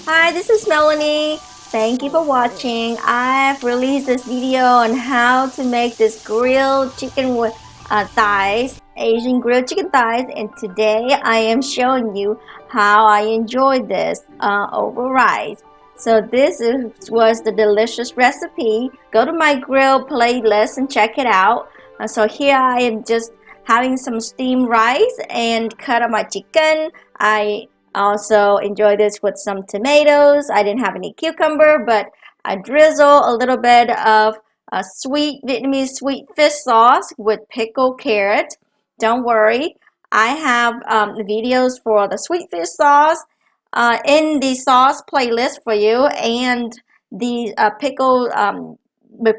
Hi, this is Melanie. Thank you for watching. I've released this video on how to make this grilled chicken with thighs, Asian grilled chicken thighs, and today I am showing you how I enjoy this over rice. So was the delicious recipe. Go to my grill playlist and check it out. So here I am just having some steamed rice and cut up my chicken. I also enjoy this with some tomatoes. I didn't have any cucumber, but I drizzle a little bit of a sweet Vietnamese sweet fish sauce with pickled carrot. Don't worry, I have videos for the sweet fish sauce in the sauce playlist for you, and the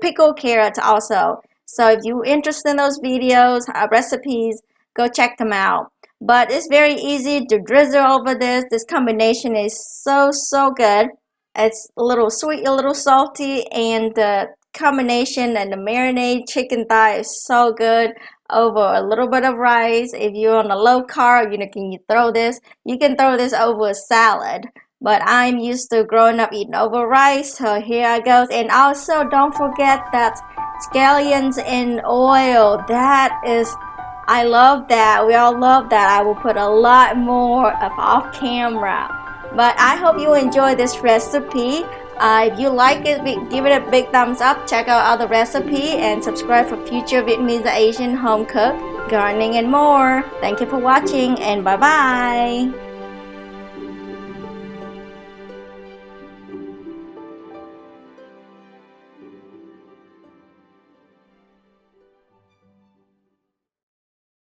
pickled carrots also. So if you're interested in those videos, recipes, go check them out. But it's very easy to drizzle over this. This combination is so good. It's a little sweet, a little salty, and the combination and the marinade chicken thigh is so good over a little bit of rice. If you're on a low carb, can you throw this? You can throw this over a salad. But I'm used to growing up eating over rice, so here I go. And also, don't forget that scallions in oil. That is, I love that. We all love that. I will put a lot more of off camera. But I hope you enjoy this recipe. If you like it, give it a big thumbs up. Check out other recipe and subscribe for future Vietnamese Asian home cook, gardening and more. Thank you for watching and bye bye.